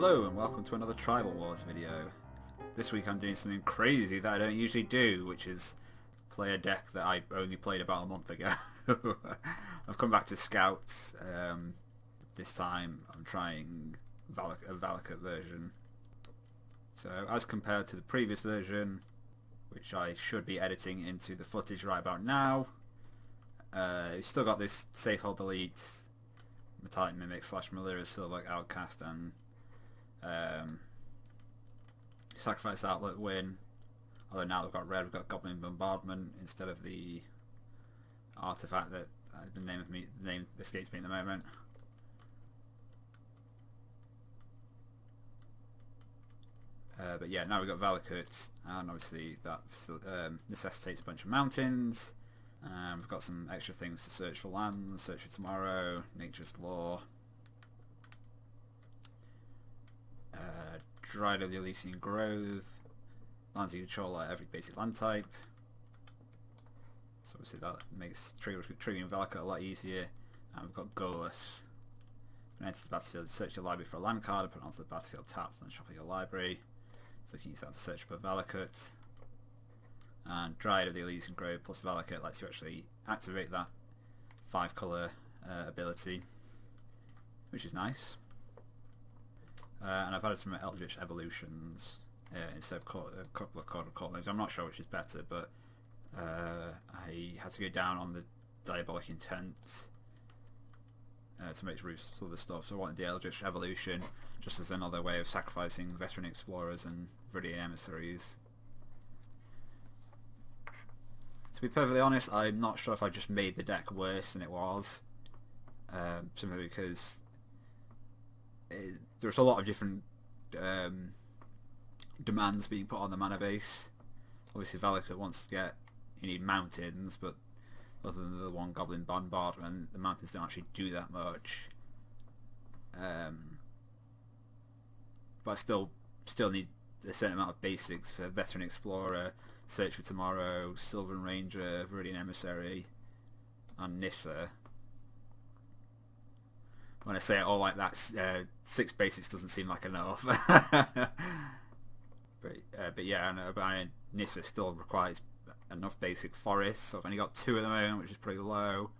Hello and welcome to another Tribal Wars video. This week I'm doing something crazy that I don't usually do, which is play a deck that I only played about a month ago. I've come back to Scouts. This time I'm trying a Valakut version. So as compared to the previous version, which I should be editing into the footage right about now, it's still got this safe hold delete, Metallic Mimic / Malira Silver Outcast and Sacrifice Outlet win. Although now we've got red, we've got Goblin Bombardment instead of the artifact that the name escapes me at the moment. But yeah, now we've got Valakut, and obviously that necessitates a bunch of mountains. We've got some extra things to search for lands, search for tomorrow, nature's law, Dried of the Elysian Grove, lands you control like every basic land type. So obviously that makes triggering Valakut a lot easier. And we've got Goalless. When enter the battlefield, search your library for a land card, put it onto the battlefield tapped, and then shuffle your library. So you can use that to search for Valakut. And Dried of the Elysian Grove plus Valakut lets you actually activate that 5-colour ability, which is nice. And I've added some Eldritch Evolutions instead of a couple of Cordon. I'm not sure which is better, but I had to go down on the Diabolic Intent to make roofs for the stuff, so I wanted the Eldritch Evolution just as another way of sacrificing Veteran Explorers and Viridian Emissaries. To be perfectly honest, I'm not sure if I just made the deck worse than it was, simply because there's a lot of different demands being put on the mana base. Obviously Valakut wants to get, you need mountains, but other than the one Goblin Bombardment, the mountains don't actually do that much. But I still need a certain amount of basics for Veteran Explorer, Search for Tomorrow, Sylvan Ranger, Viridian Emissary, and Nissa. When I say it all like that, 6 basics doesn't seem like enough. but yeah, but Nissa still requires enough basic forests, so I've only got 2 at the moment, which is pretty low.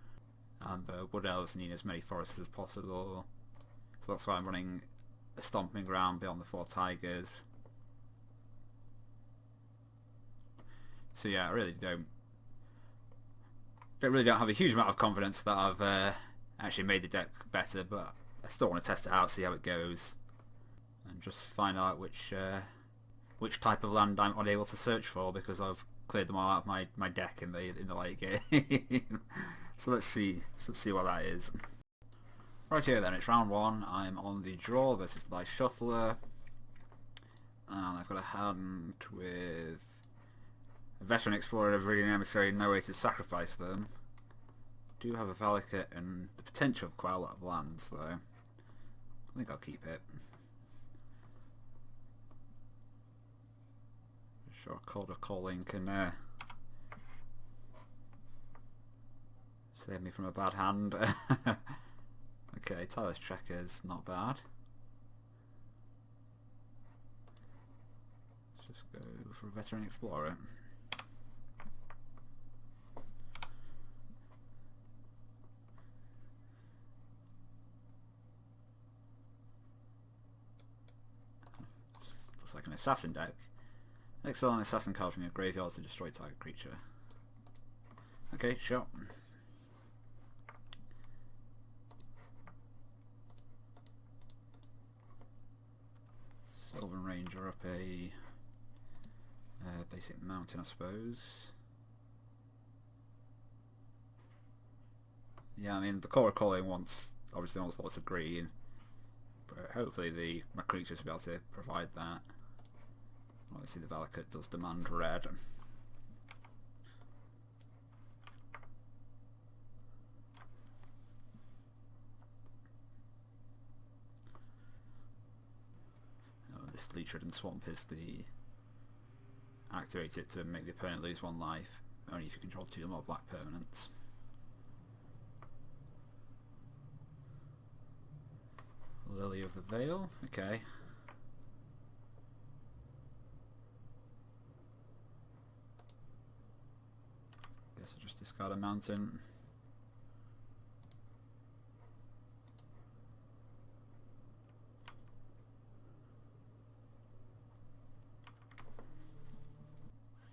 And the Wood Elves need as many forests as possible. So that's why I'm running a Stomping Ground beyond the 4 Tigers. So yeah, I really don't have a huge amount of confidence that I've actually made the deck better, but I still want to test it out, see how it goes, and just find out which type of land I'm unable to search for because I've cleared them all out of my deck in the late game. So let's see what that is. Right here then, it's round 1. I'm on the draw versus the Shuffler, and I've got a hand with a Veteran Explorer, a Viridian Emissary, no way to sacrifice them. Do have a Valakut and the potential of quite a lot of lands though. I think I'll keep it. Sure, Code of Calling can save me from a bad hand. Okay, Tyler's Trekker's not bad. Let's just go for a Veteran Explorer. Looks like an assassin deck. Exile an assassin card from your graveyard to destroy target creature. Okay, sure. Sylvan Ranger up a basic mountain, I suppose. Yeah, I mean the Core Calling obviously wants lots of green, but hopefully my creatures will be able to provide that. Obviously the Valakut does demand red. Oh, this Leech-Ridden Swamp is the activate it to make the opponent lose 1 life, only if you control 2 or more black permanents. Lily of the Veil, okay. discard a mountain.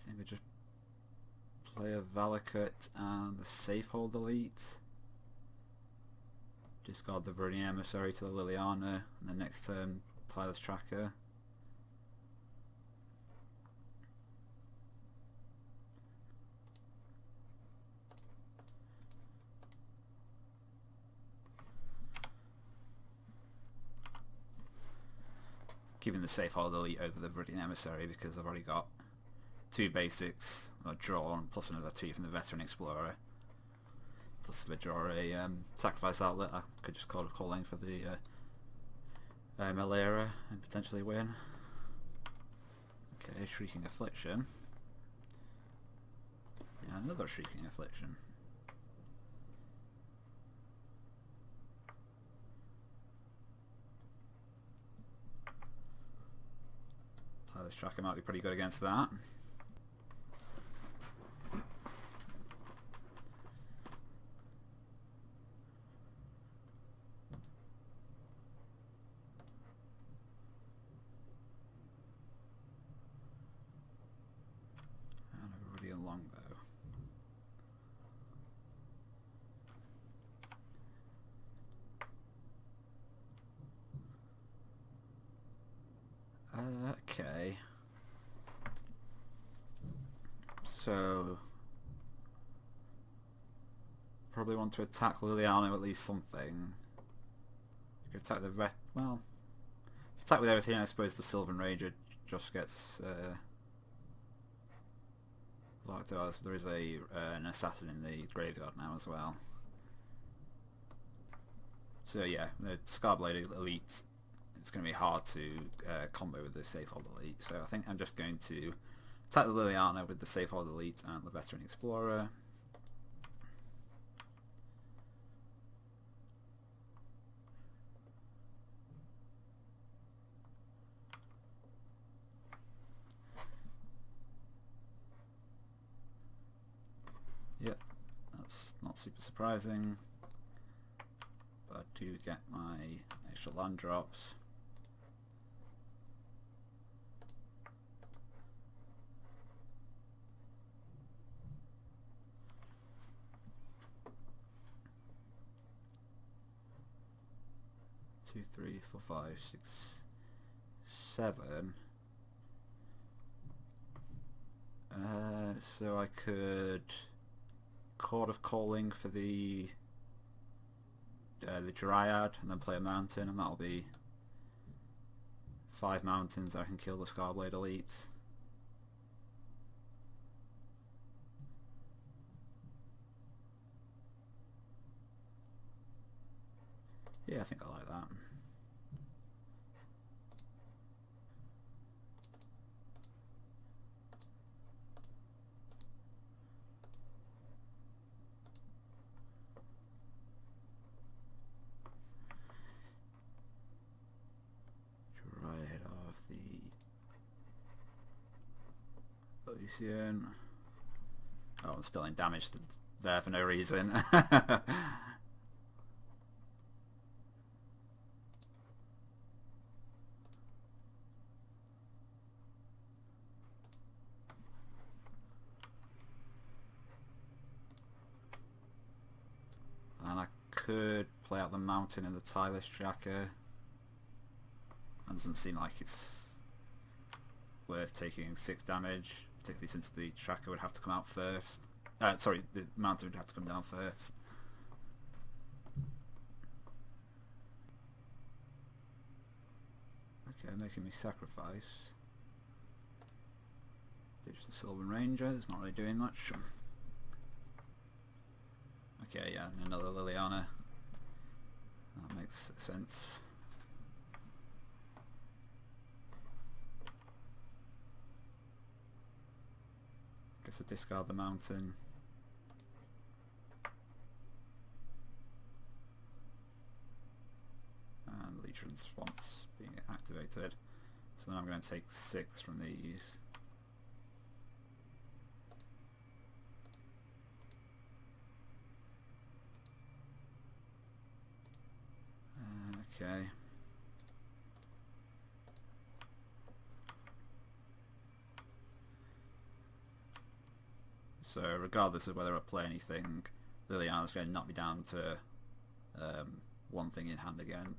I think we just play a Valakut and the Safehold Elite. Discard the Viridian Emissary to the Liliana, and then next turn Tireless Tracker. Keeping the Safehold Elite over the Viridian Emissary because I've already got 2 basics drawn plus another 2 from the Veteran Explorer. Plus if I draw a Sacrifice Outlet, I could just call in for the Malera and potentially win. Okay, Shrieking Affliction. Yeah, another Shrieking Affliction. Tireless Tracker might be pretty good against that. And a Viridian Longbow. Okay. So probably want to attack Liliana, at least something. You could attack the well, if you attack with everything, I suppose the Sylvan Ranger just gets like there is an assassin in the graveyard now as well. So yeah, the Scarblade Elite, it's going to be hard to combo with the Safehold Elite, so I think I'm just going to attack the Liliana with the Safehold Elite and the Veteran Explorer. Yep, that's not super surprising, but I do get my extra land drops. Two, 3, 4, 5, 6, 7. So I could Chord of Calling for the Dryad, and then play a mountain, and that'll be 5 mountains. I can kill the Scarblade Elite. Yeah, I think I like that. Dryad of the Lucian. Oh, I'm still in damage there for no reason. And I could play out the mountain and the Tireless Tracker. That doesn't seem like it's worth taking 6 damage, particularly since the Tracker would have to come out first. Sorry, the mountain would have to come down first. Okay, making me sacrifice. Ditch the Sylvan Ranger, it's not really doing much. Okay, yeah, and another Liliana. That makes sense. Guess I discard the mountain. And Leech Response being activated. So then I'm going to take 6 from these. Okay. So regardless of whether I play anything, Liliana's going to knock me down to one thing in hand again.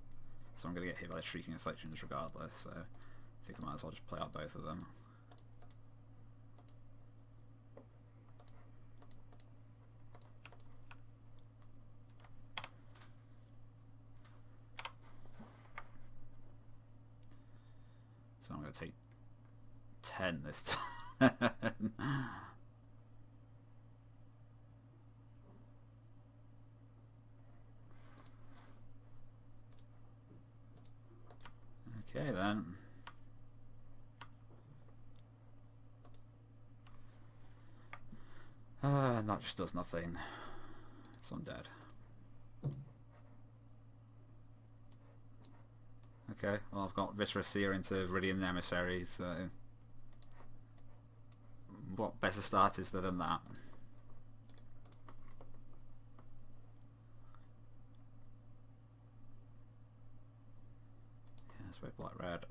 So I'm going to get hit by the Shrieking Afflictions regardless, so I think I might as well just play out both of them. So I'm going to take 10 this time. Okay then. That just does nothing. So I'm dead. Okay, well I've got Viscera Seer into Viridian Emissary, so what better start is there than that? Yeah, let's play black red.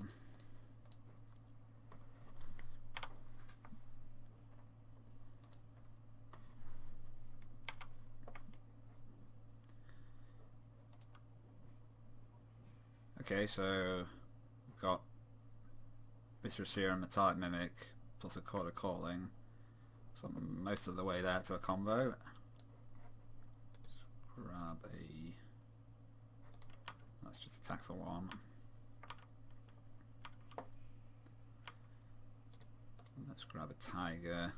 Okay, so we've got Viscera Seer and Metallic Mimic plus a Chord of Calling. So I'm most of the way there to a combo. Let's grab a... Let's just attack for one. Let's grab a Tiger,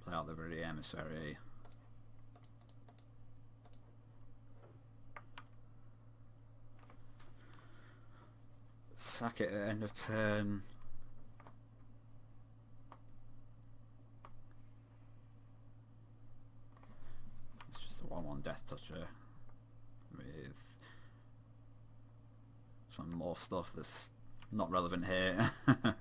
play out the Viridian Emissary. Sack it at end of turn. It's just a 1/1 Death Toucher with some more stuff that's not relevant here. Grab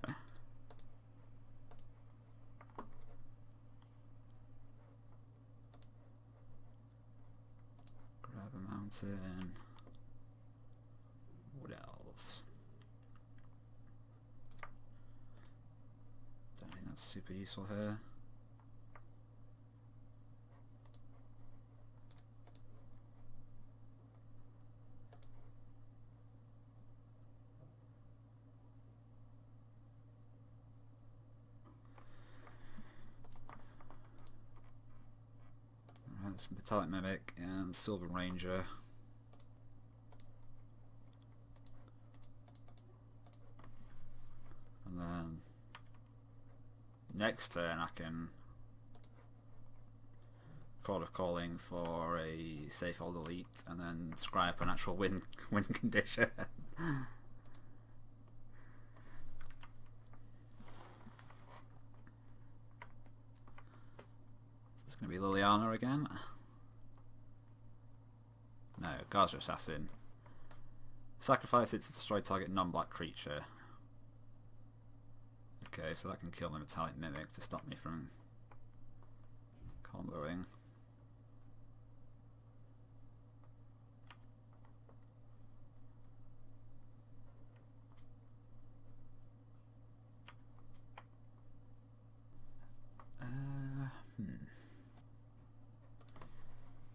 a mountain. What else? Don't think that's super useful here. Metallic Mimic and Silver Ranger. And then next turn I can Chord of Calling for a safe old elite and then scry up an actual win condition. It's going to be Liliana again. No, Gaza Assassin. Sacrifice it to destroy target non-black creature. Okay, so that can kill the Metallic Mimic to stop me from comboing.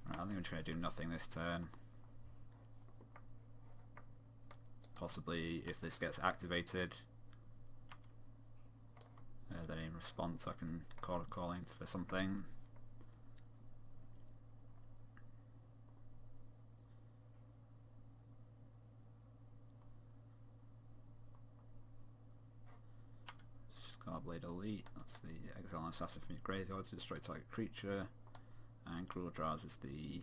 Right, I think I'm trying to do nothing this turn. Possibly if this gets activated, then in response I can Chord of Calling for something. Scarblade Elite, that's the Exile and Assassin from your graveyard to destroy target creature, and Cruel Draws is the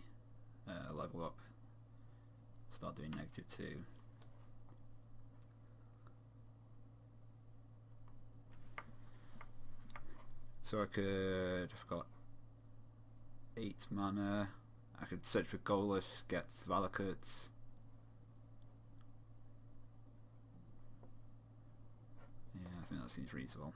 level up, start doing -2. So I could, I've got 8 mana, I could search for Goalless, get Valakut. Yeah, I think that seems reasonable.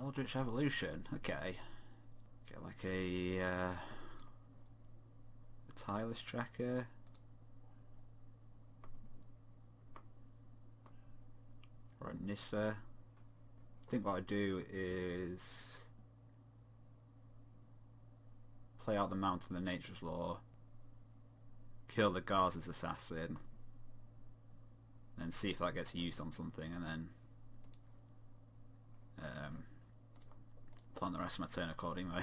Eldritch Evolution, okay. Get like a tireless tracker. Or a Nissa. I think what I do is play out the Mountain of Nature's Law, kill the Garza's assassin, and see if that gets used on something, and then plan the rest of my turn accordingly.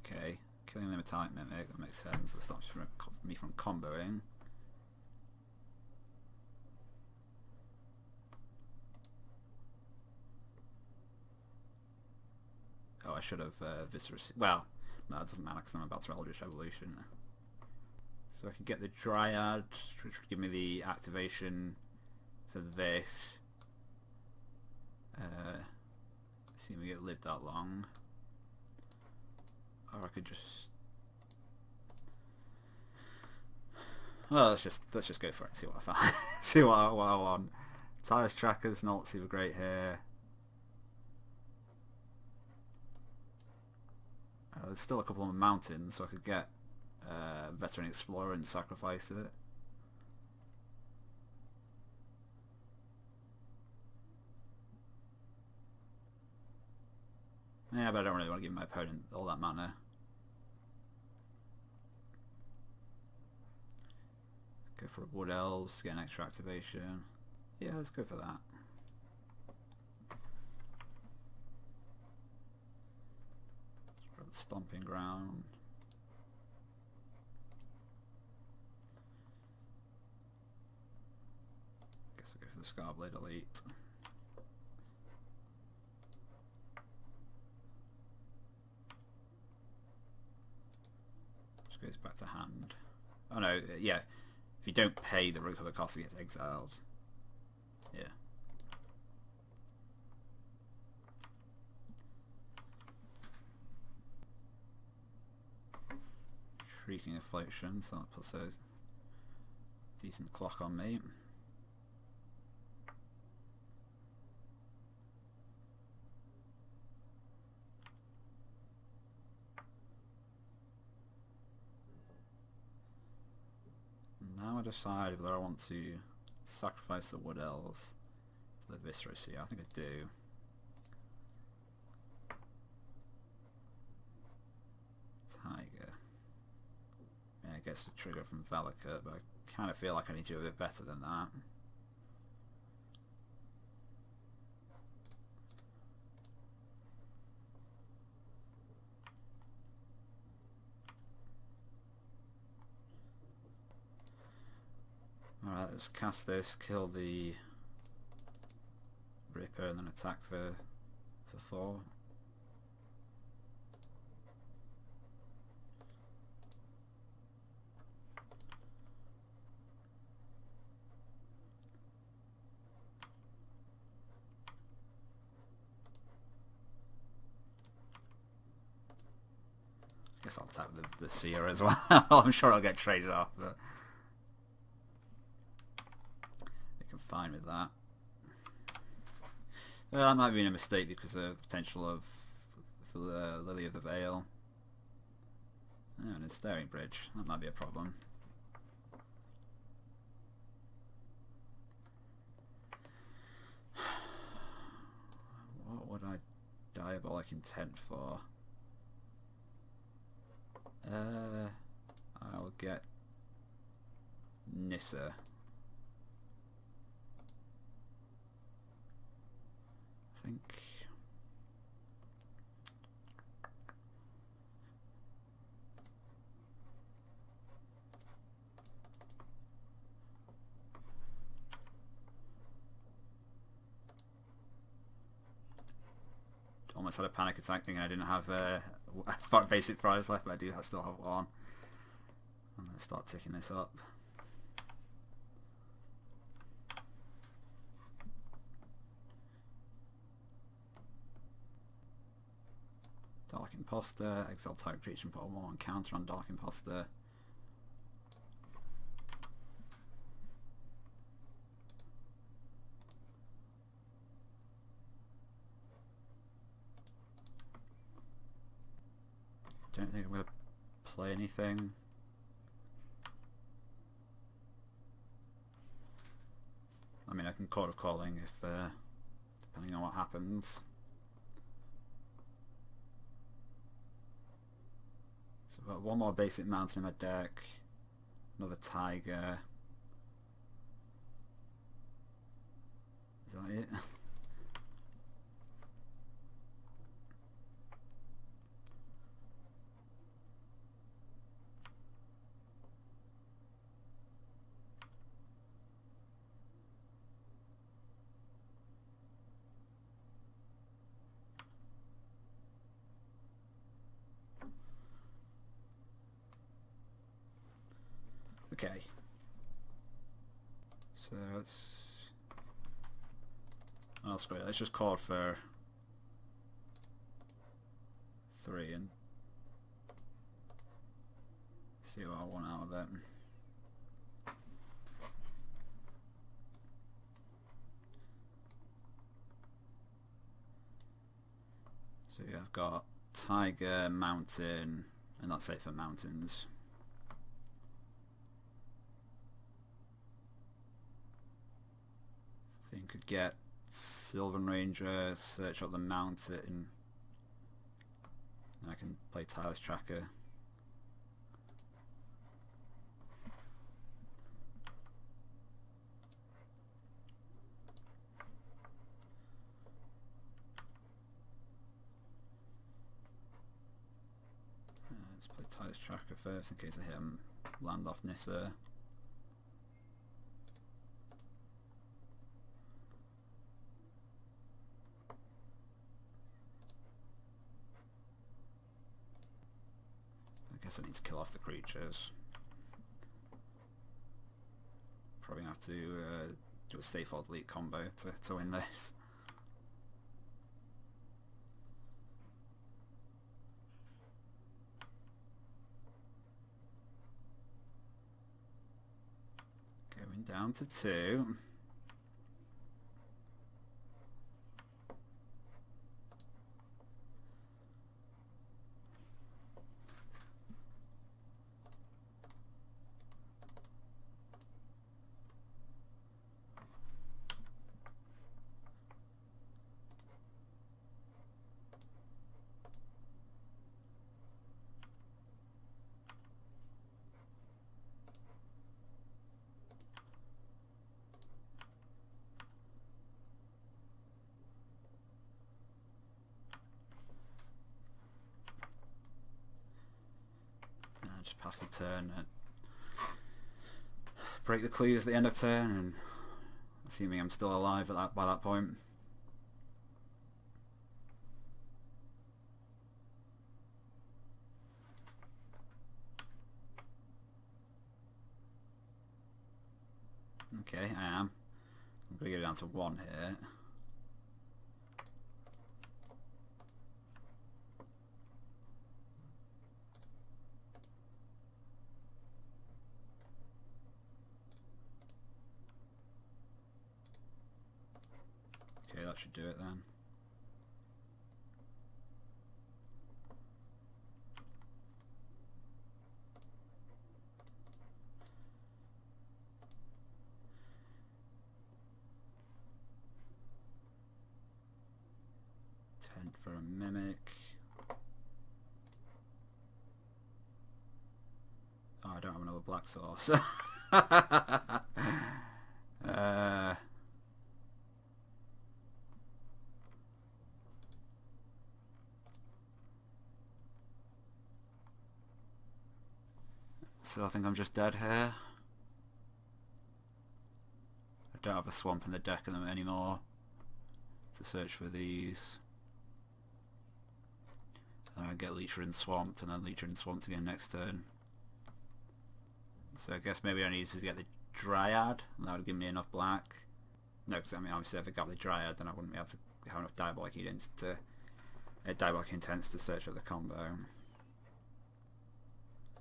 Okay, killing the metallic mimic, that makes sense. It stops me from comboing. Oh, I should have Viscera. Well, no, it doesn't matter because I'm about to Eldritch Evolution. So I could get the Dryad, which would give me the activation for this. Assuming it lived that long. Or I could just... Well, let's just go for it and see what I find. See what I want. Tireless Tracker's not super great here. There's still a couple of mountains, so I could get Veteran Explorer and sacrifice it. Yeah, but I don't really want to give my opponent all that mana. Go for a Wood Elves to get an extra activation. Yeah, let's go for that. Stomping Ground. Guess I'll go for the Scarblade Elite. Just goes back to hand. Oh no, yeah. If you don't pay the recover cost, it gets exiled. Yeah. Shrieking Affliction, so that puts a decent clock on me. Now I decide whether I want to sacrifice the Wood Elves to the Viscera. Yeah, I think I do. Tiger. Yeah, it gets a trigger from Valakut, but I kind of feel like I need to do a bit better than that. Alright, let's cast this, kill the Ripper, and then attack for 4. I guess I'll tap the Seer as well. I'm sure I'll get traded off, but I can fine with that. That might be a mistake because of the potential of for the Lily of the Veil. Oh, and a Staring Bridge. That might be a problem. What would I Diabolic Intent for? I'll get Nissa. I think. Almost had a panic attack thinking I didn't have a basic prize left, but I do still have one. And let's start ticking this up. Imposter, exile target creature and put a 1/1 counter on Dark Imposter. Don't think I'm going to play anything. I mean, I can Court of Calling if, depending on what happens. So I've got one more basic mountain in my deck, another tiger. Is that it? Okay, so that's great. Let's just call for 3 and see what I want out of it. So yeah, I've got tiger, mountain, and that's it for mountains. Could get Sylvan Ranger, search up the mountain, and I can play Tireless Tracker. Let's play Tireless Tracker first in case I hit him land off Nissa. I guess I need to kill off the creatures. Probably gonna have to do a safe or delete combo to win this. Going down to 2. Just pass the turn and break the clues at the end of turn, and assuming I'm still alive at by that point. Okay, I am. I'm going to go down to 1 here. Okay, that should do it then. For a mimic. Oh, I don't have another black source. So I think I'm just dead here. I don't have a swamp in the deck of them anymore to search for these. I get Leecher swamped, and then Leecher swamped again next turn. So I guess maybe I needed to get the Dryad, and that would give me enough black. No, because I mean obviously if I got the Dryad then I wouldn't be able to have enough Diabolic Edents to Diabolic Intents to search for the combo.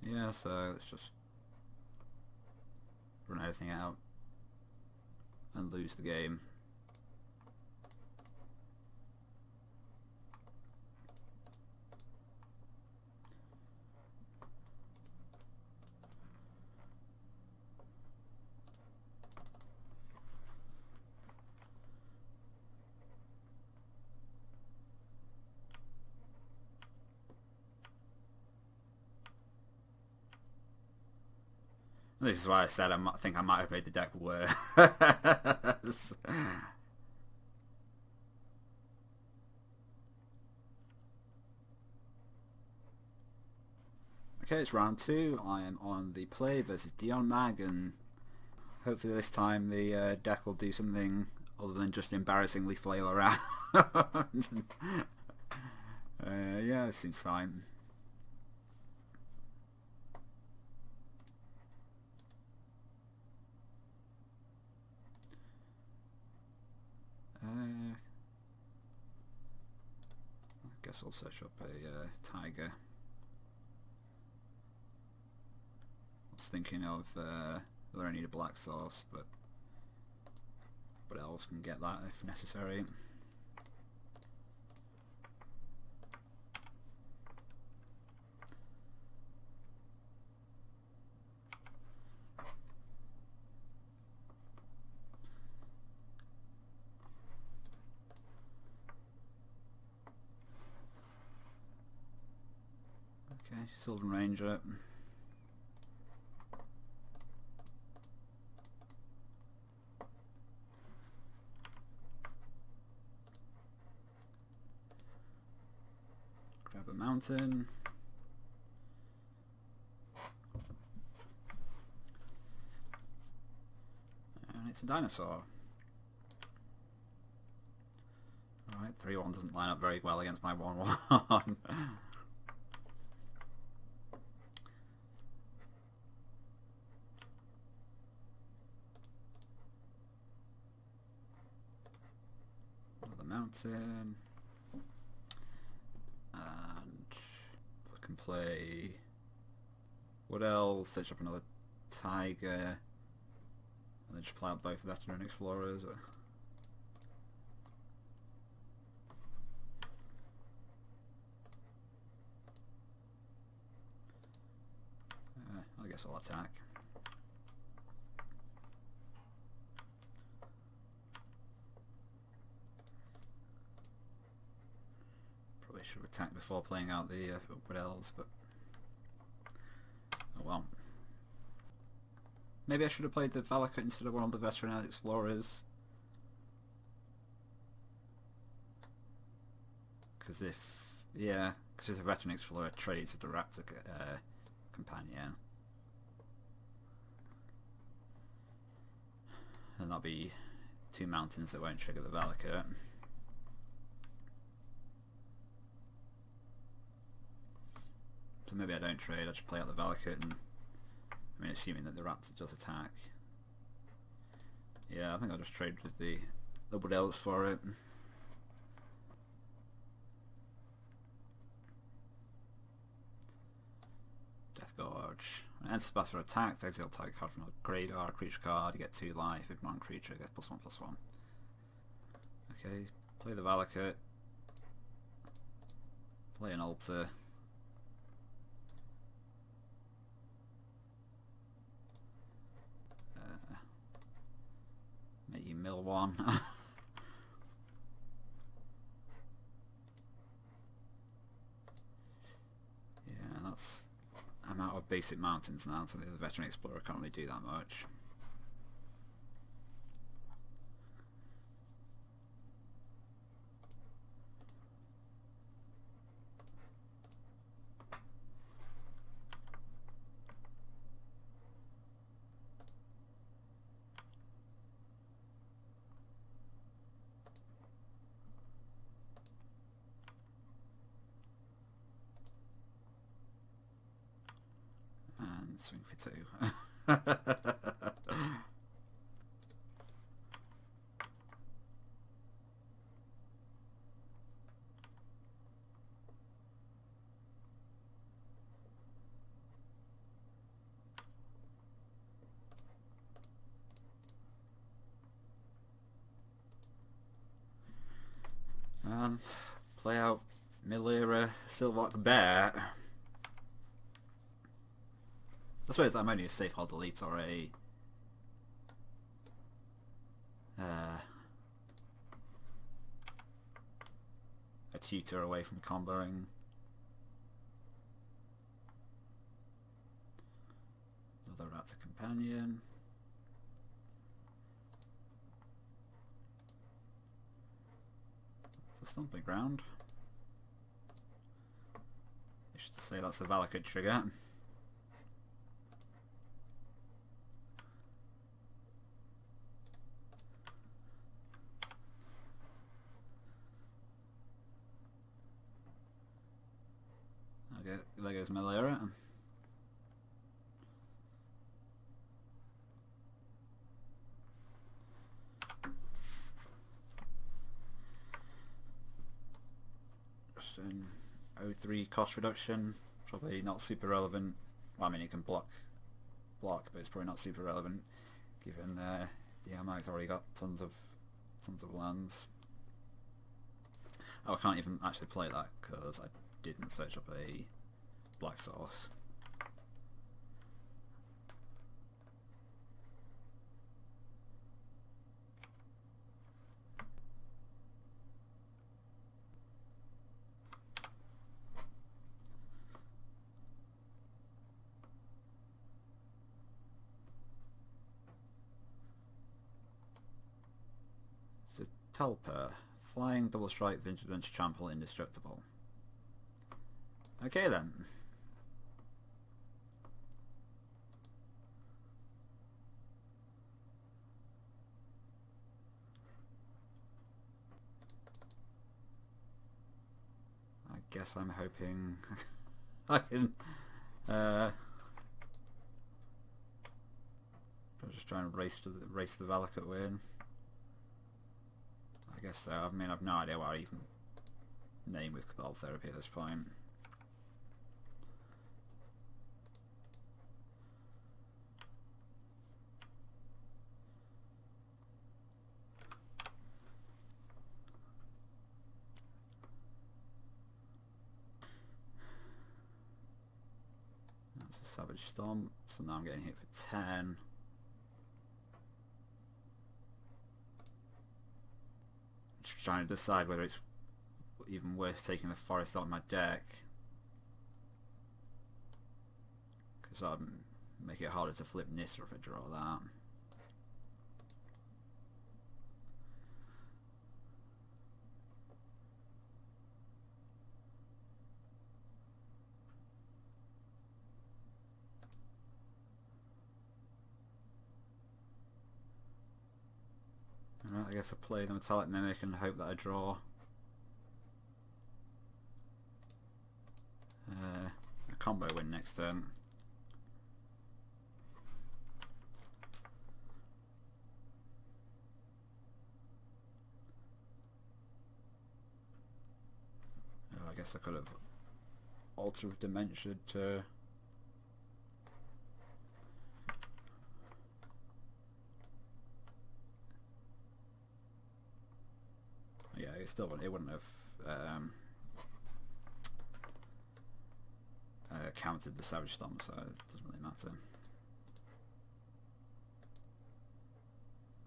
Yeah, so let's just run everything out and lose the game. This is why I said I think I might have made the deck worse. Okay, it's round 2. I am on the play versus Dion Mag, and hopefully this time the deck will do something other than just embarrassingly flail around. Yeah, it seems fine. I guess I'll search up a tiger. I was thinking of whether I need a black source, but elves can get that if necessary. Okay, Sylvan Ranger. Grab a mountain. And it's a dinosaur. Alright, 3-1 doesn't line up very well against my 1-1. Another mountain. And we can play... What else? Search up another tiger. And then just play out both veteran explorers. I guess I'll attack. Probably should have attacked before playing out the upward elves, but oh well. Maybe I should have played the Valakut instead of one of the veteran explorers. Because if a veteran explorer trades with the raptor companion, and that'll be 2 mountains that won't trigger the Valakut. So maybe I don't trade, I just play out the Valakut, and I mean, assuming that the raptor does attack. Yeah, I think I'll just trade with the Wood Elves for it. Death Gorge. When it enters the battle attacked, exile target card from a graveyard, creature card, you get 2 life. If non-creature, it gets +1/+1. Okay, play the Valakut. Play an altar. Make you mill 1. Yeah, I'm out of basic mountains now, so the veteran explorer can't really do that much. And swing for 2. And play out Milera Silverlock Bear. I suppose I'm only a safe hard delete or a tutor away from comboing. Another Raptor Companion. It's a stomping ground. I should say that's a Valakut trigger. Okay, there goes Milera. Just an 0-3 cost reduction, probably not super relevant. Well, I mean, it can block, but it's probably not super relevant, given the Amag's already got tons of lands. Oh, I can't even actually play that because I didn't search up a black source. So Telper, flying double strike, vigilance, trample, indestructible. Okay then. I guess I'm hoping I can I'm just trying to race the Valakut win. I guess so. I mean, I've no idea what I even name with Cabal Therapy at this point. That's a Savage Stomp, so now I'm getting hit for 10. Just trying to decide whether it's even worth taking the Forest out of my deck, because that would make it harder to flip Nissa if I draw that. Alright, I guess I play the Metallic Mimic and hope that I draw a combo win next turn. Oh, I guess I could have Altar of Dementia to yeah, it wouldn't have countered the Savage Stomp, so it doesn't really matter.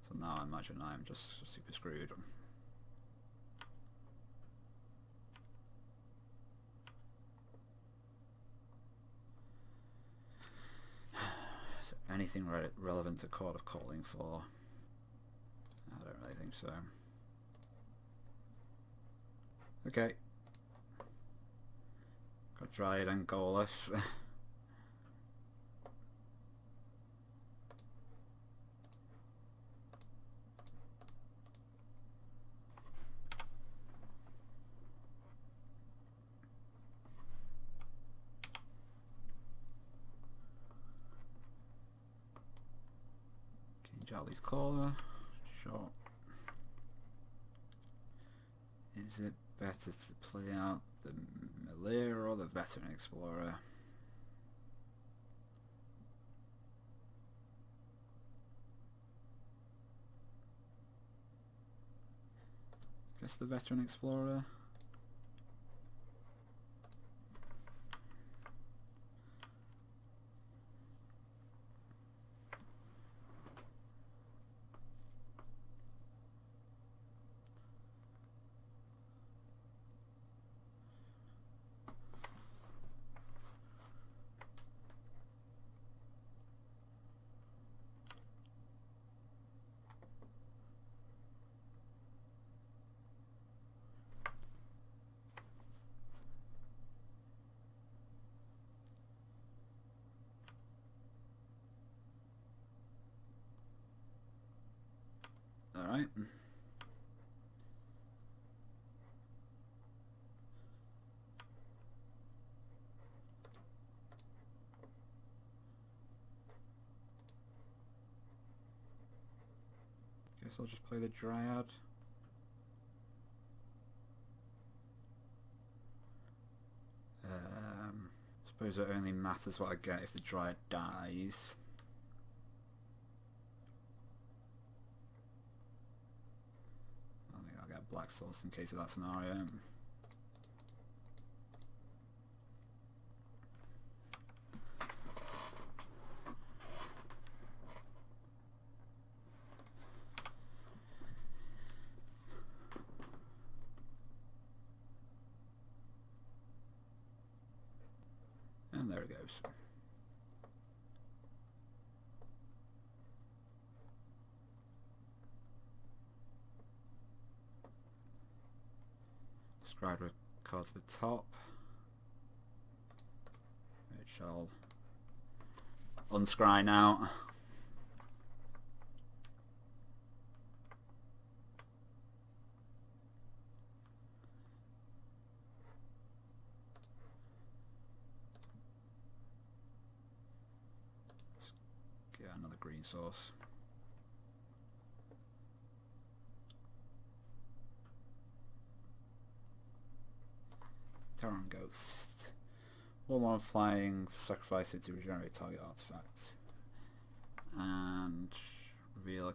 So now I imagine I'm just super screwed. So anything relevant to Court of Calling for? I don't really think so. Okay. Got Dryad and Goalless. King Jolly's Caller. Sure. Is it better to play out the Milera or the Veteran Explorer? It's the veteran explorer. Alright. Guess I'll just play the Dryad. Suppose it only matters what I get if the Dryad dies. I think I'll get Black Source in case of that scenario. And there it goes. Scribe card to the top, which I'll unscry now. Get another green source. Terran Ghost. 1/1 flying, sacrifice it to regenerate target artifact. And reveal a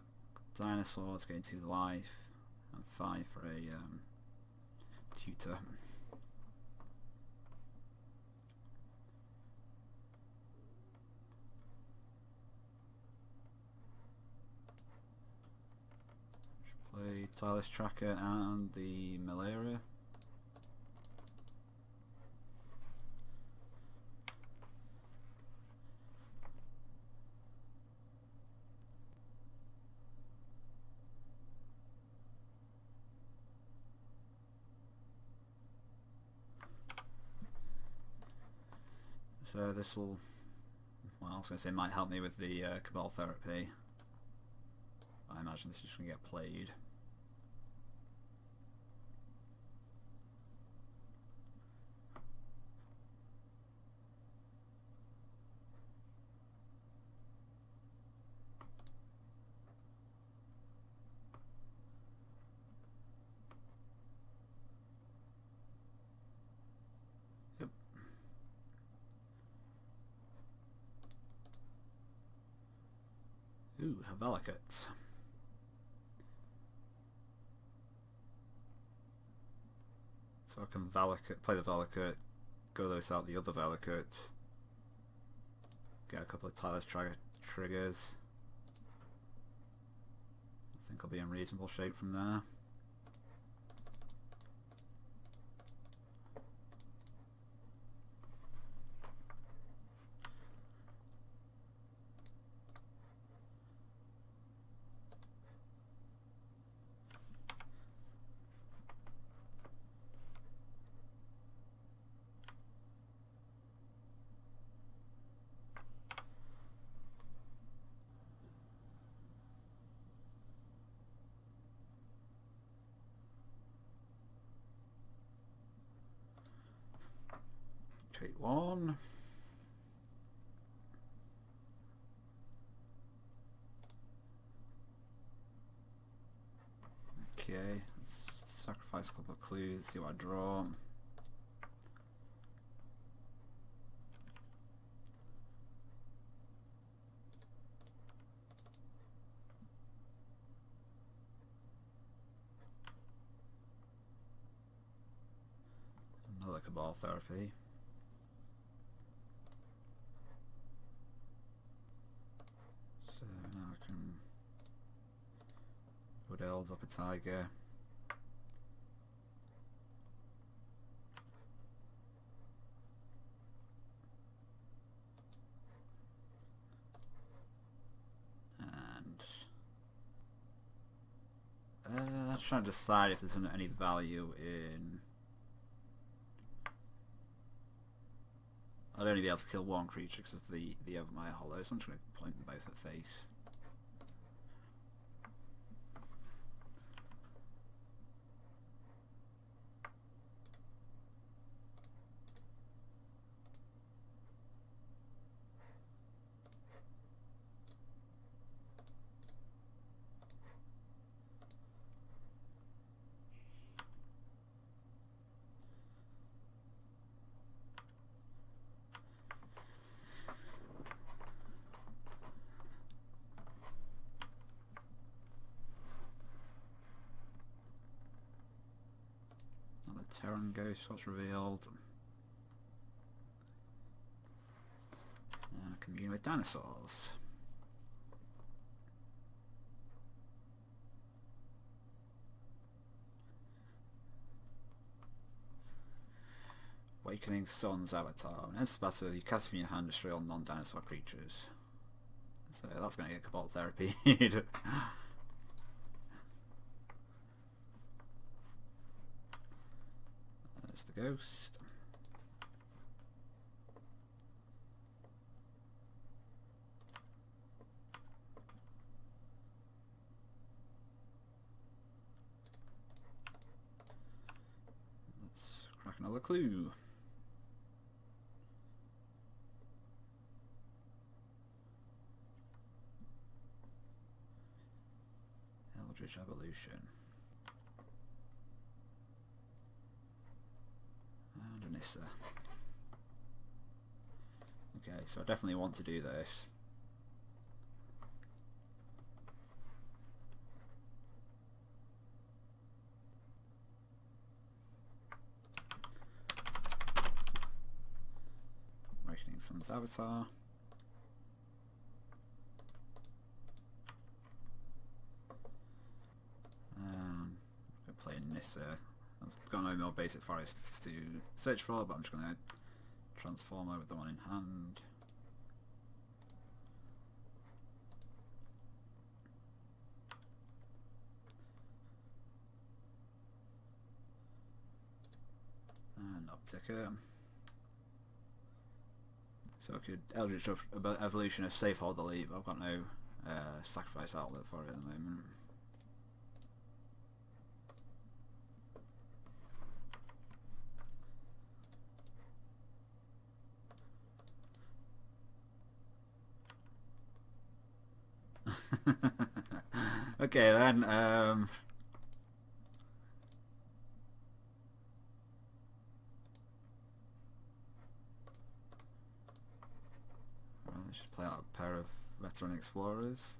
dinosaur to gain 2 life and 5 for a tutor. Play Tireless Tracker and the Malaria. So this will, well, I was going to say might help me with the Cabal Therapy. I imagine this is just going to get played. Yep. Ooh, Valakut. So I can Valakut, play the Valakut, go those out the other Valakut, get a couple of tireless triggers. I think I'll be in reasonable shape from there. Take 1. Okay, let's sacrifice a couple of clues, see what I draw. Cabal Therapy. So now I can put elves up a tiger. I'm trying to decide if there's any value in... I'd only be able to kill one creature because of the Overmire Hollow, so I'm just going to point them both at face. Terran Ghost was revealed. And a commune with dinosaurs. Awakening Sun's Avatar. When enters battle, you cast from your hand, destroy all non-dinosaur creatures. So that's going to get Cabal Therapy. There's the ghost. Let's crack another clue. Eldritch Evolution. And Anissa. Okay, so I definitely want to do this. Awakening Sun's Avatar. Play Nissa. I've got no more basic forests to search for, but I'm just going to transform over the one in hand. And Optica. So I could Eldritch Evolution as safe hold delete, but I've got no sacrifice outlet for it at the moment. Okay then, well, let's just play out a pair of Veteran Explorers.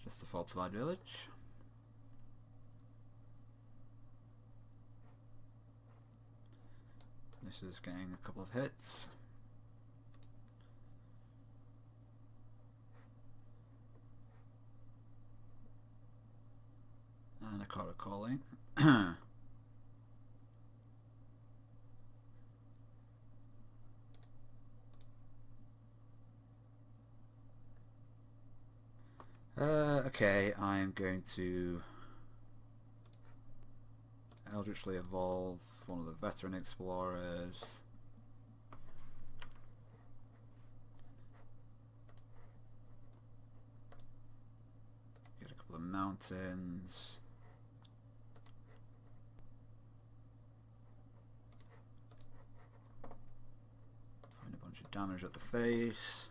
Just a fortified village. This is getting a couple of hits. And a Cora Calling. Okay, I'm going to Eldritchly evolve one of the Veteran Explorers. Get a couple of mountains. Find a bunch of damage at the face.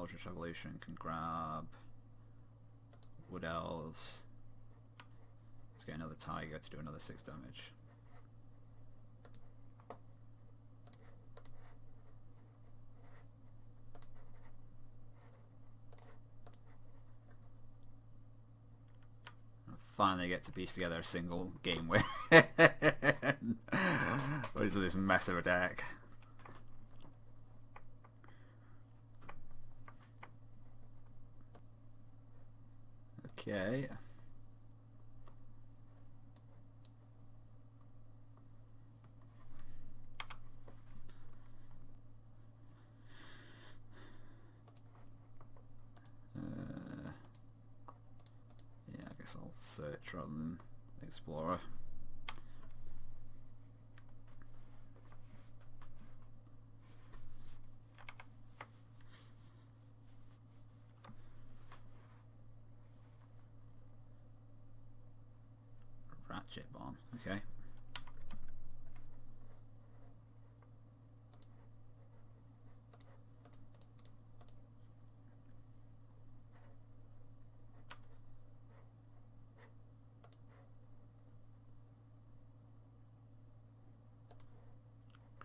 Eldritch Evolution can grab Wood Elves. Let's get another Tiger to do another 6 damage. Finally get to piece together a single game win. What is this mess of a deck? Okay. Yeah, I guess I'll search rather than Explorer. Ratchet Bomb, okay.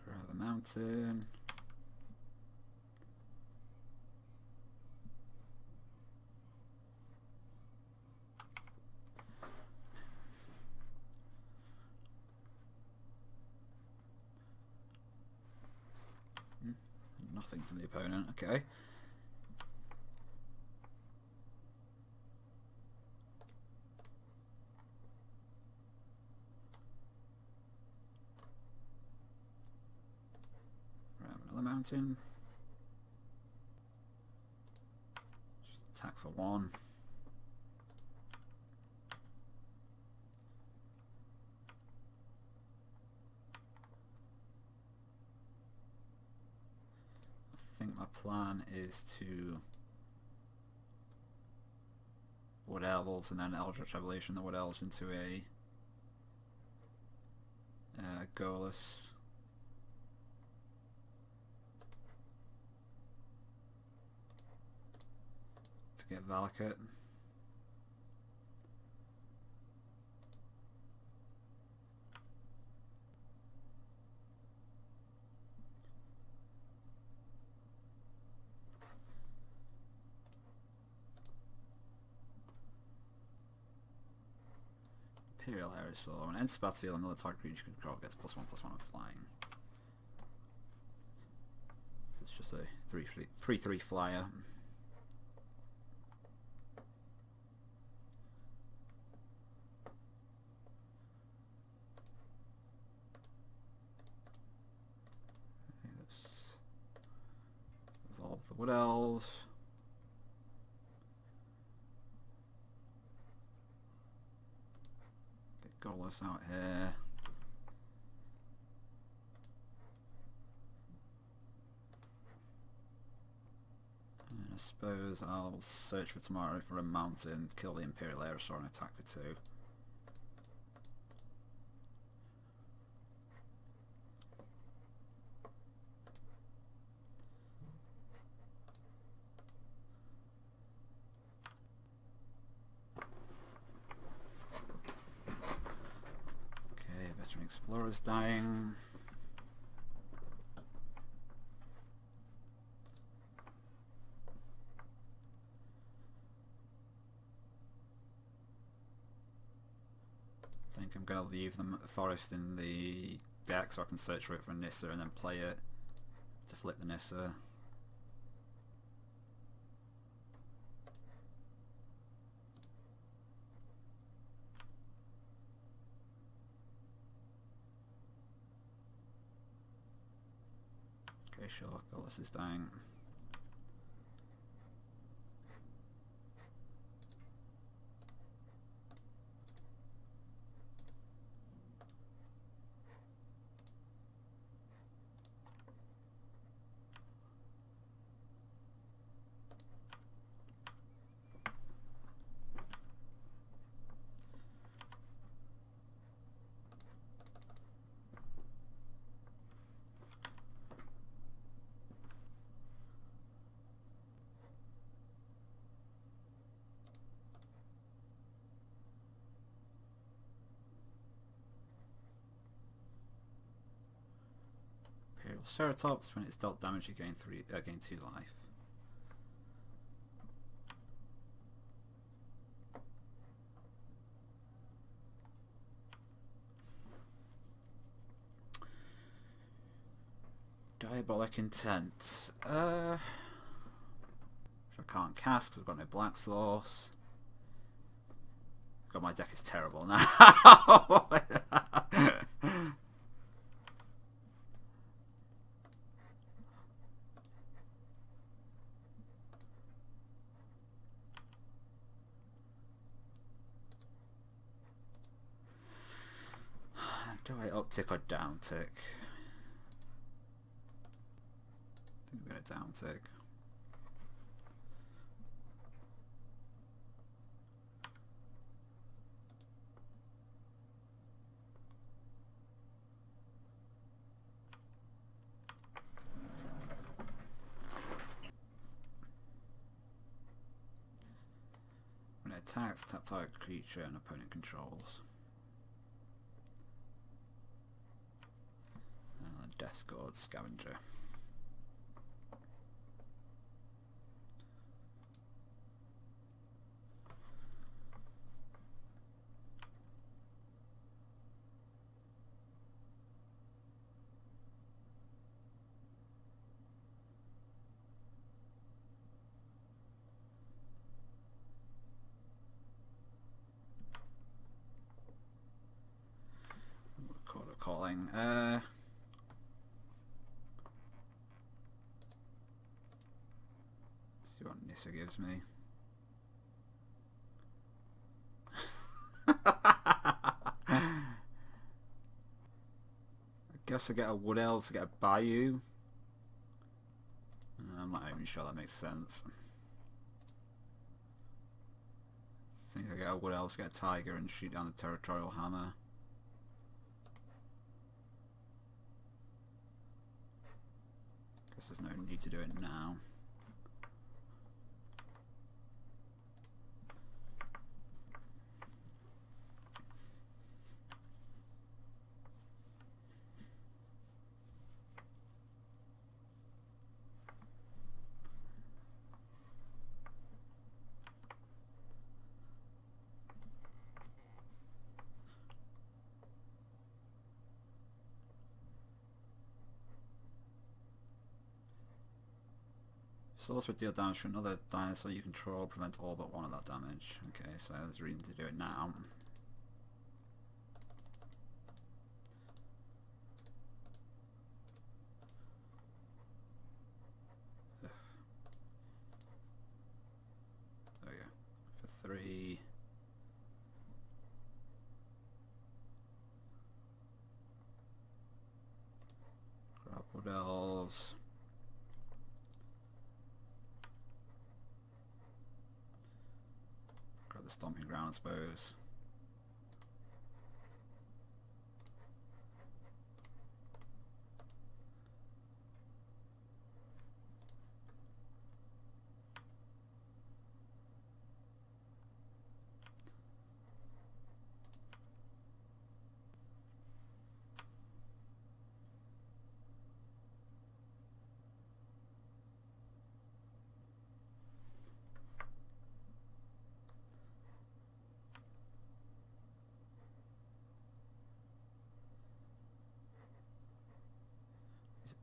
Grab a mountain. Nothing from the opponent, okay. Grab another mountain. Just attack for 1. I think my plan is to Wood Elves and then Eldritch Evolution the Wood Elves into a Goalless. To get Valakut. Imperial Aerosol. When it enters the battlefield, another target creature you can control gets +1/+1 on flying. So it's just a 3/3 flyer. Okay, let's evolve the Wood Elves. Goalless out here. And I suppose I'll search for tomorrow for a mountain, kill the Imperial Aerosaur and attack for 2. Explorer's dying. I think I'm going to leave the forest in the deck so I can search for it for Nissa and then play it to flip the Nissa. Okay, sure, Goalless is dying. Triceratops. When it's dealt damage, you gain 2 life. Diabolic Intent. Which I can't cast because I've got no black source. God, my deck is terrible now. Do I uptick or downtick? I think I'm going to downtick. When it attacks, tap target creature and opponent controls. Death Guard Scavenger. Quarter calling. See what Nissa gives me. I guess I get a Wood Elf to get a Bayou. I'm not even sure that makes sense. I think I get a Wood Elf to get a Tiger and shoot down the Territorial Hammer. Guess there's no need to do it now. Source would deal damage to another dinosaur you control, prevents all but one of that damage. Okay, so there's a reason to do it now. There we go. For 3. Grappled Elves. The Stomping Ground, I suppose.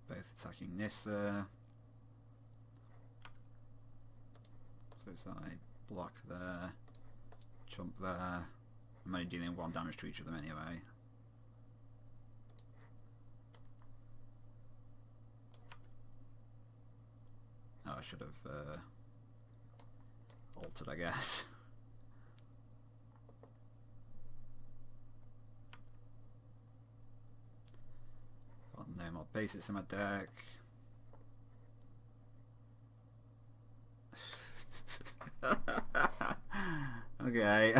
Both attacking Nissa. So it's like block there, jump there. I'm only dealing 1 damage to each of them anyway. Oh, I should have altered, I guess. Got no more basics in my deck. Okay.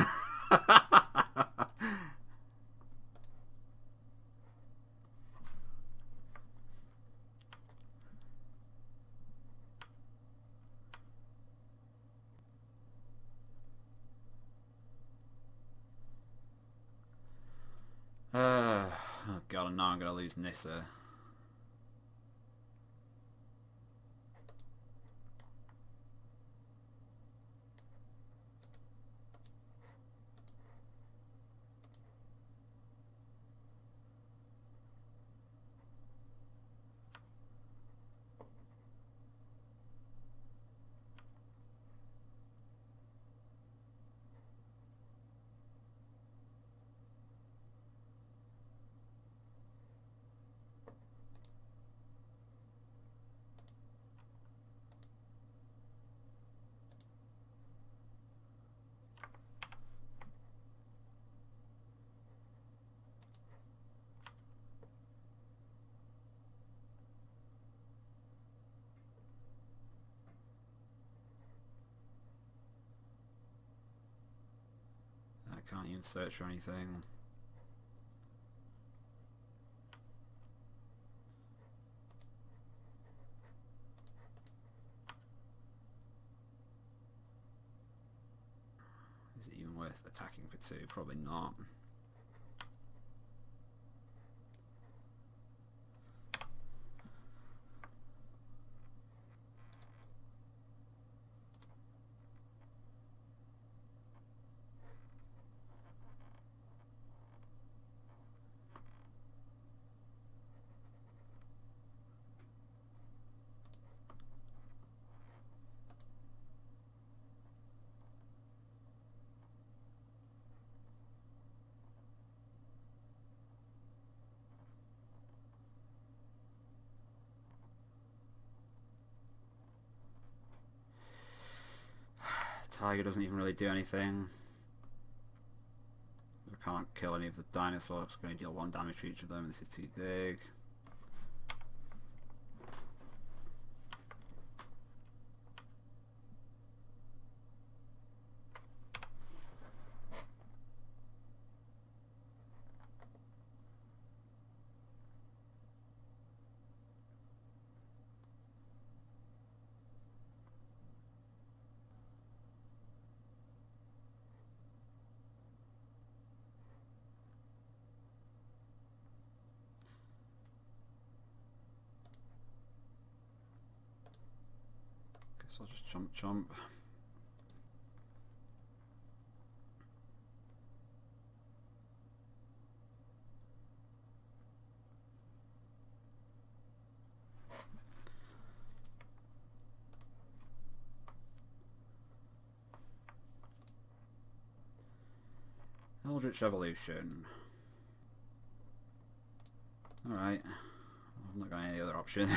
Oh god, now I'm going to lose Nissa. can't even search for anything. Is it even worth attacking for 2? Probably not. Tiger doesn't even really do anything. I can't kill any of the dinosaurs. It's going to deal 1 damage to each of them. This is too big. Guess I'll just chomp. Eldritch Evolution. Alright. I've not got any other option.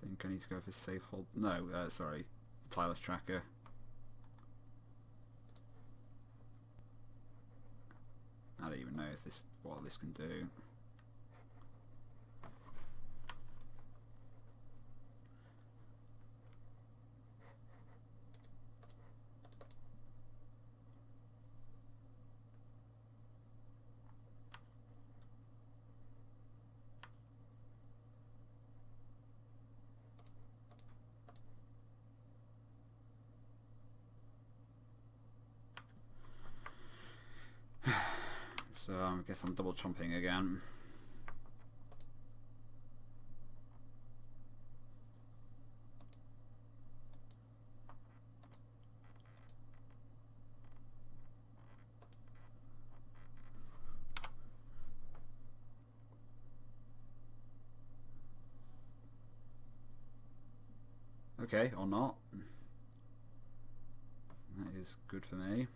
Think I need to go for safe hold. No, sorry. Tireless Tracker. I don't even know if what this can do. So I guess I'm double chomping again. Okay, or not. That is good for me.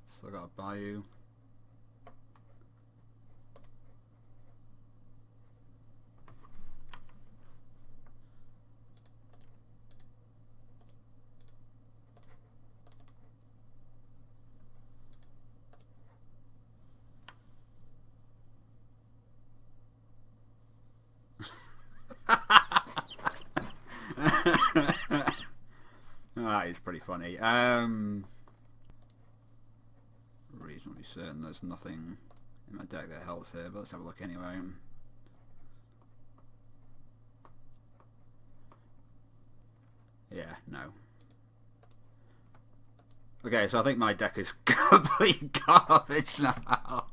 Still got a Bayou. That is pretty funny. Reasonably certain there's nothing in my deck that helps here, but let's have a look anyway. Yeah, no. Okay, so I think my deck is complete garbage now.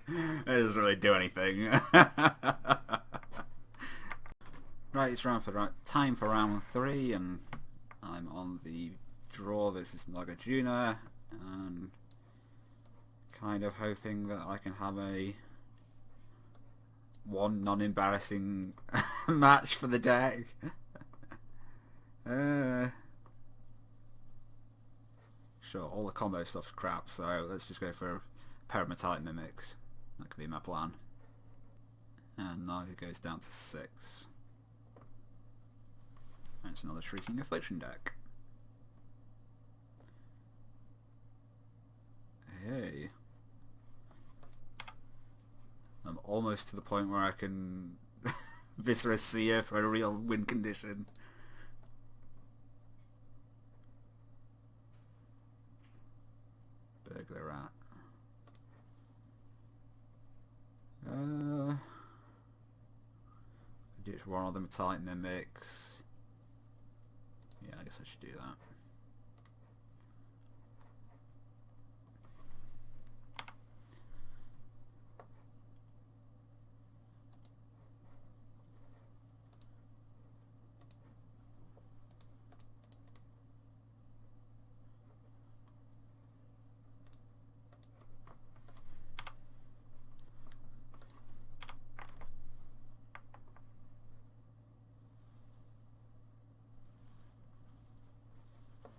It doesn't really do anything. Right, it's time for round 3, and I'm on the draw versus Nagarjuna, and kind of hoping that I can have one non-embarrassing match for the deck. Sure, all the combo stuff's crap, so let's just go for Paramatite Mimics. That could be my plan. And Naga goes down to 6. And it's another Shrieking Affliction deck. Hey. I'm almost to the point where I can Viscera Seer for a real win condition. Burglar Rat. Do one of them Titan Mimics. Yeah, I guess I should do that.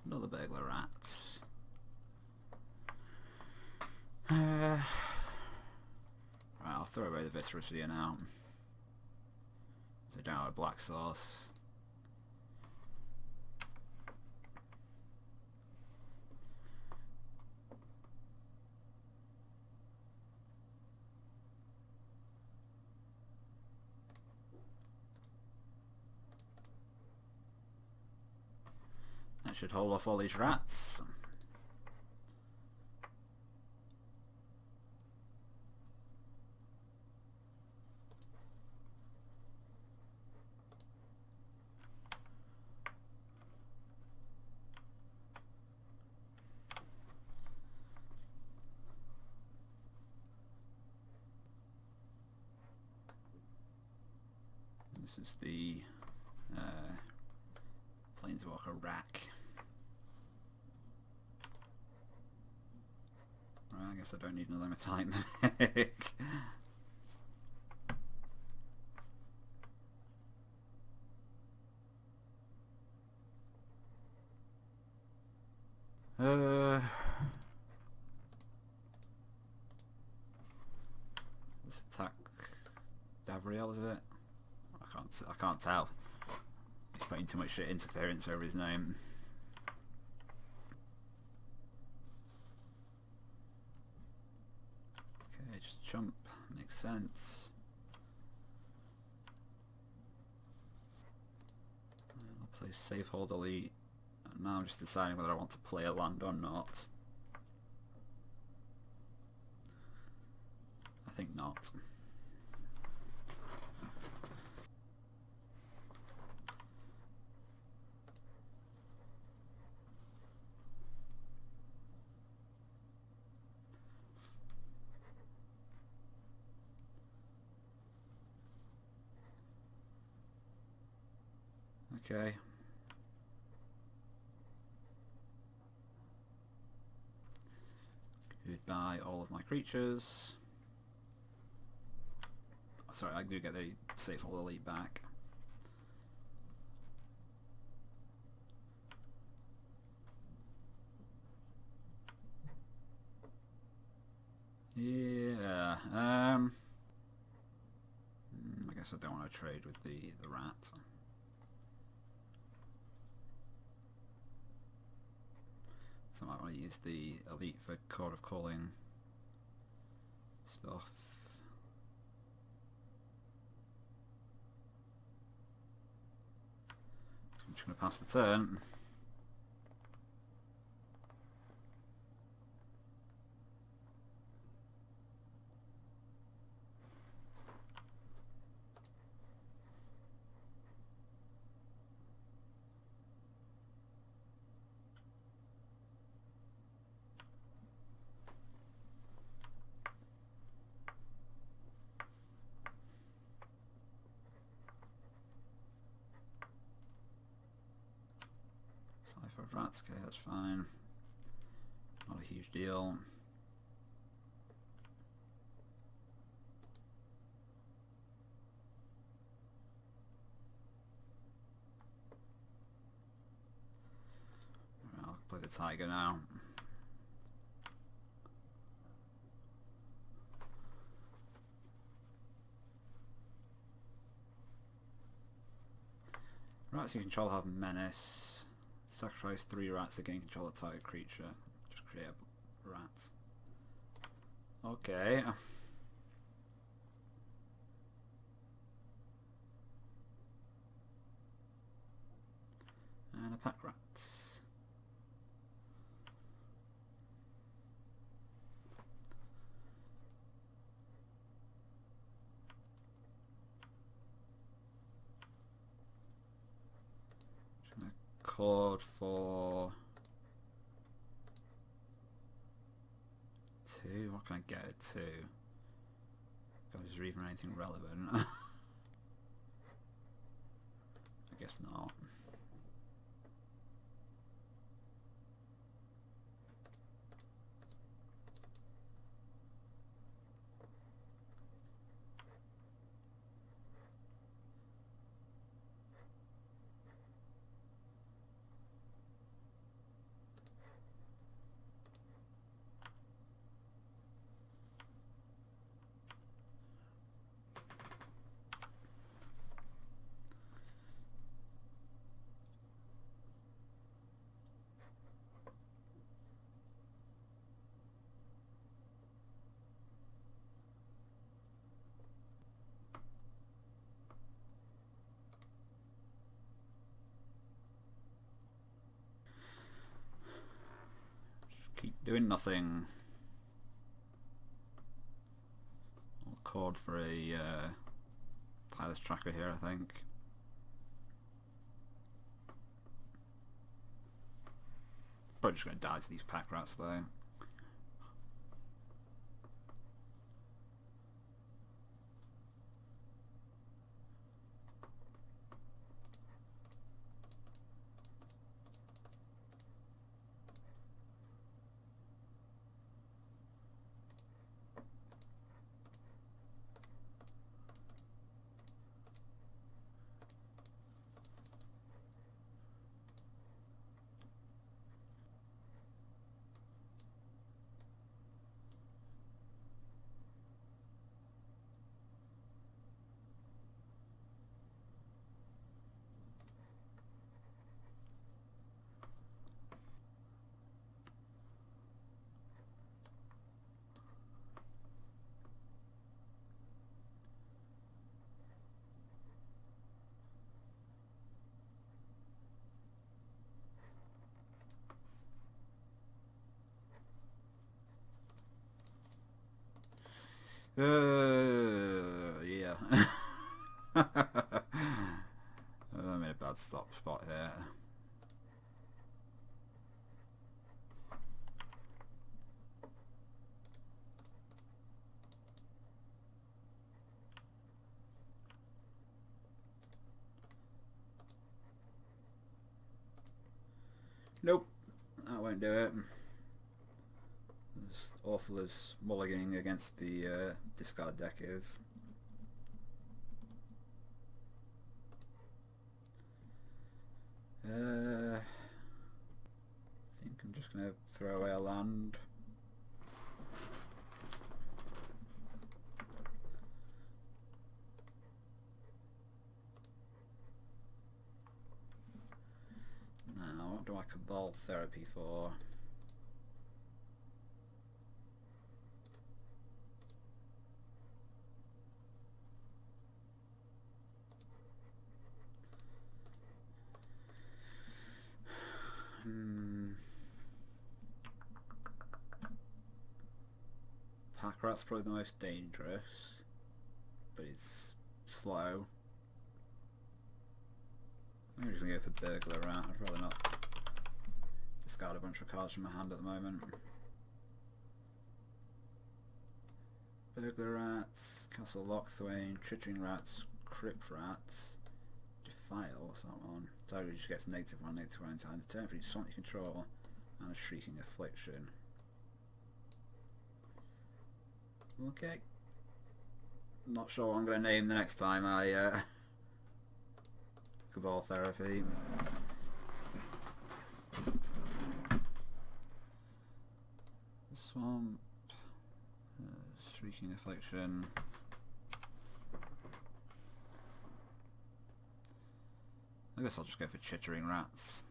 Another Burglar Rat. Right, I'll throw away the Viscera Seer now. So down with Black Sauce. That should hold off all these rats. This is the Planeswalker Rack. Right, I guess I don't need another Metallic Mimic. Let's attack Davriel, is it? I can't tell. He's putting too much interference over his name. Okay, just jump. Makes sense. I'll play Safe Hold Elite. And now I'm just deciding whether I want to play a land or not. I think not. Okay. Goodbye all of my creatures. Oh, sorry, I do get the Safe Hold Elite back. Yeah. I guess I don't want to trade with the rat. So I might want to use the Elite for Court of Calling stuff. I'm just going to pass the turn. 5 rats, okay, that's fine. Not a huge deal. I'll play the tiger now. Rats you control have menace. Sacrifice 3 rats to gain control of the target creature. Just create a rat. Okay. And a pack rat. Called for 2. What can I get at 2? God, is there even anything relevant? I guess not. Keep doing nothing. I'll call for a tireless tracker here, I think. Probably just going to die to these pack rats though. Yeah. I'm in a bad stop spot here. Nope, that won't do it. As awful as mulliganing against the discard deck is. I think I'm just going to throw away a land. Now, what do I cabal therapy for? Pack rat's probably the most dangerous, but it's slow. I'm just going to go for burglar rat. I'd rather not discard a bunch of cards from my hand at the moment. Burglar rats, castle lockthwain, chittering rats, crypt rats, fire. What's that one? Target just gets -1, -1 in time. Turn for each sonic control and a shrieking affliction. Okay. Not sure what I'm going to name the next time I Cabal Therapy. Swamp. Shrieking affliction. I guess I'll just go for chittering rats.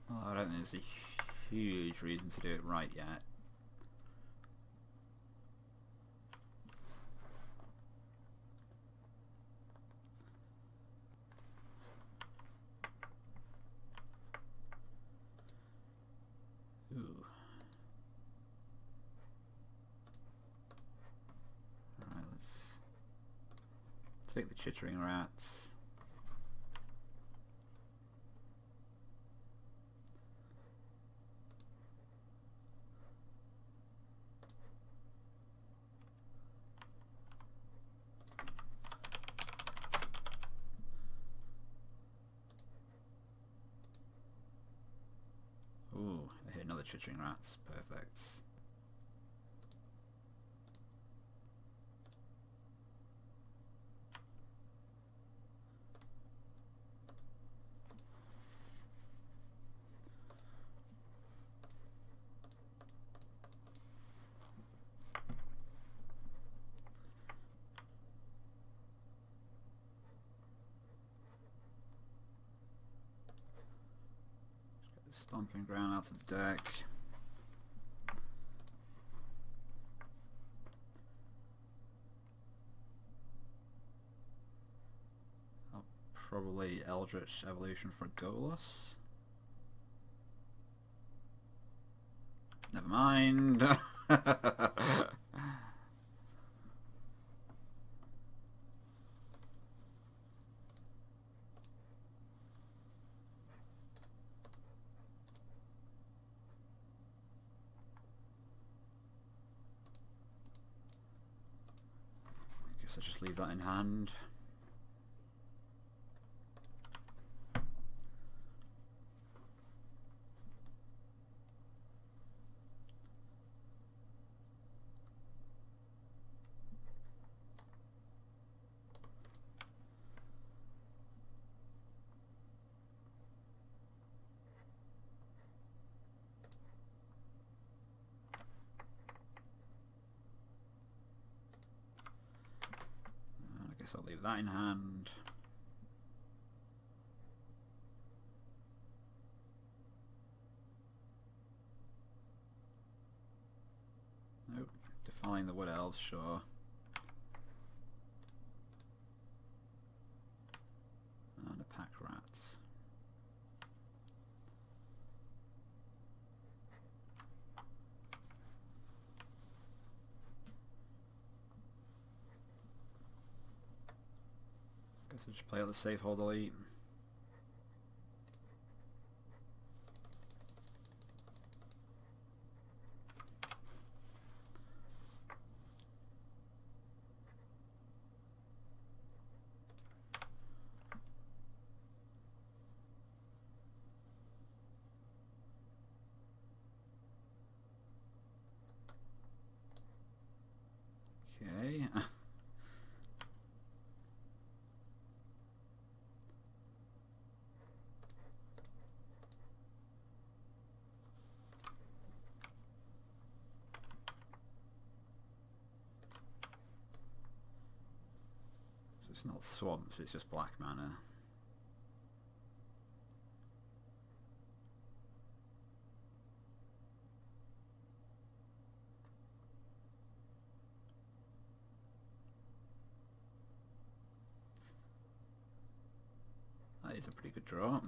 Well, I don't think there's a huge reason to do it right yet. Ooh. Alright, let's take the chittering rats. Ooh, I hit another chittering rats. Perfect. Stomping ground out of the deck. I'll probably Eldritch Evolution for Golas. Never mind. Guess I'll just leave that in hand. I guess I'll leave that in hand. Nope. Defying the Wood Elves, sure. And a pack rats. Guess I'll just play out the safe hold elite. Okay. It's not swamps, it's just black mana. That is a pretty good draw.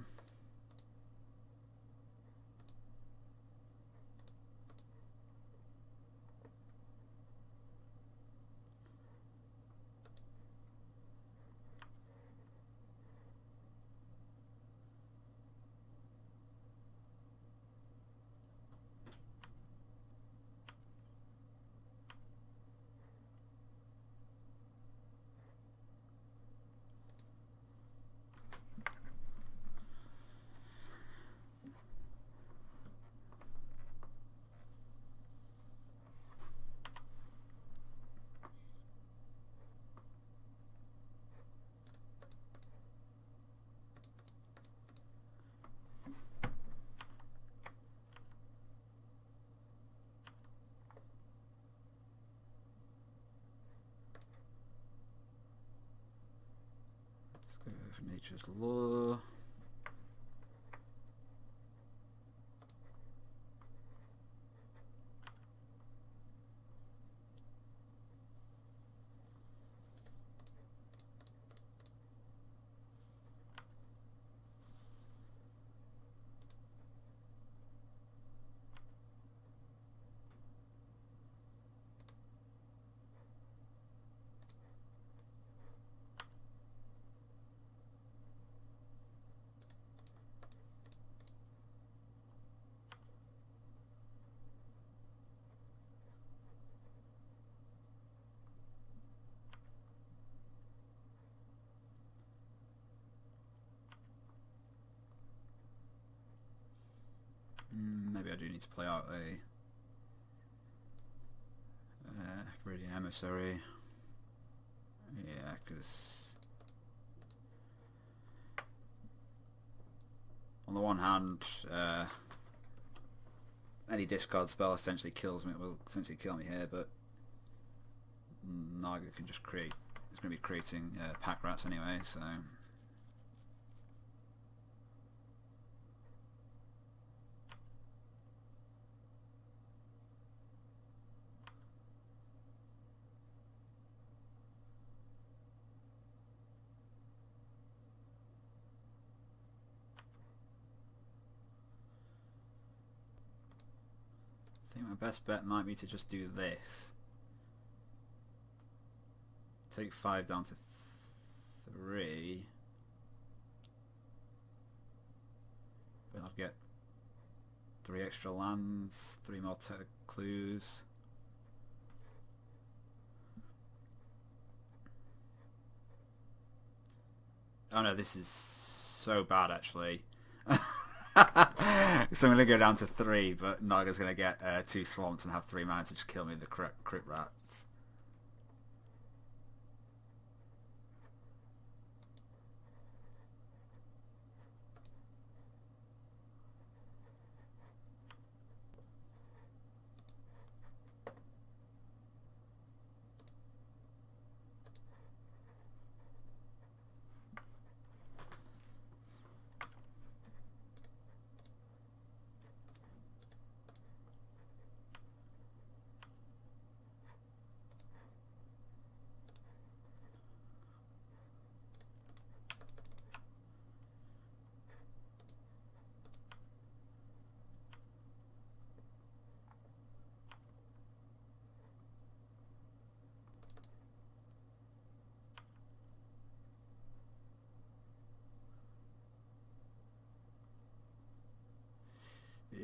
Nature's Law. Maybe I do need to play out a Viridian Emissary. Yeah, because on the one hand, any discard spell essentially kills me. It will essentially kill me here, but Naga can just create. It's going to be creating pack rats anyway, so. I think my best bet might be to just do this. Take 5 down to 3. But I'll get 3 extra lands, 3 more clues. Oh no, this is so bad actually. So I'm going to go down to 3, but Naga's going to get 2 swamps and have 3 mana to just kill me with the crit rats.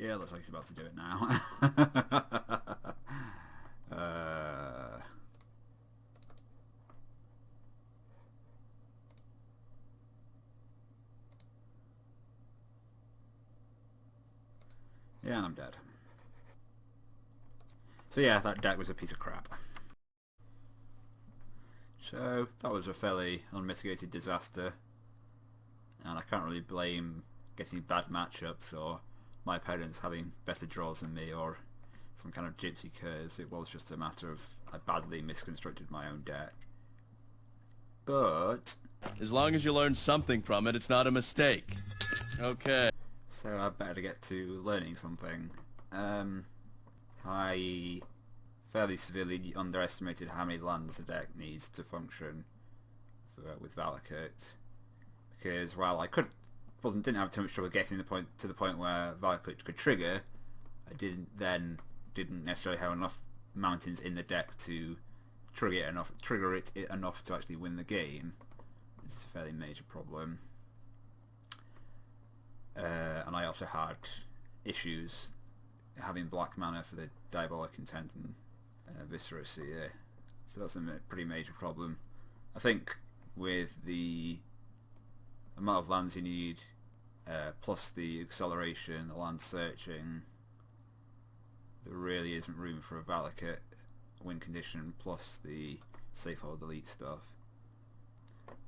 Yeah, looks like he's about to do it now. Yeah, and I'm dead. So yeah, that deck was a piece of crap. So that was a fairly unmitigated disaster, and I can't really blame getting bad matchups or my opponents having better draws than me or some kind of gypsy curse. It was just a matter of I badly misconstructed my own deck. But as long as you learn something from it, it's not a mistake. Okay. So I better get to learning something. I fairly severely underestimated how many lands the deck needs to function with Valakut, because while I didn't have too much trouble getting to the point where Valakut could trigger, I didn't necessarily have enough mountains in the deck to trigger it enough to actually win the game, which is a fairly major problem. And I also had issues having black mana for the Diabolic Intent and Viscera Seer, so that's a pretty major problem. I think with the amount of lands you need, plus the acceleration, the land searching, there really isn't room for a Valakut win condition, plus the safe hold delete stuff.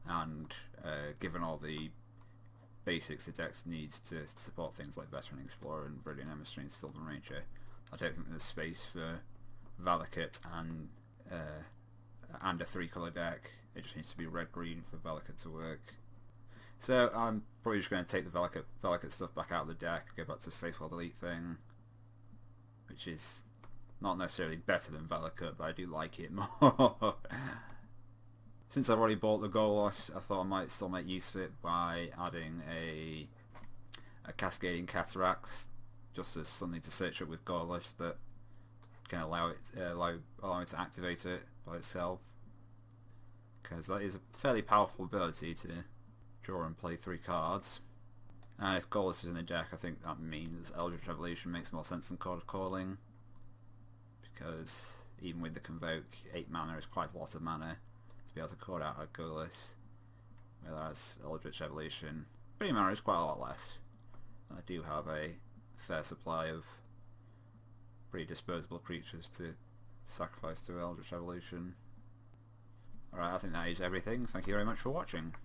And given all the basics the deck needs to support things like Veteran Explorer and Viridian Emissary and Sylvan Ranger, I don't think there's space for Valakut and a 3-colour deck. It just needs to be red-green for Valakut to work. So I'm probably just going to take the Valakut stuff back out of the deck, go back to the safe world elite thing, which is not necessarily better than Valakut, but I do like it more. Since I've already bought the Golos, I thought I might still make use of it by adding a Cascading Cataracts, just as something to search up with Golos that can allow it to activate it by itself, because that is a fairly powerful ability to draw and play 3 cards. And if Golos is in the deck, I think that means Eldritch Evolution makes more sense than Chord of Calling, because even with the Convoke, 8 mana is quite a lot of mana to be able to chord out a Golos, whereas Eldritch Evolution, 3 mana is quite a lot less. And I do have a fair supply of pretty disposable creatures to sacrifice to Eldritch Evolution. Alright, I think that is everything. Thank you very much for watching.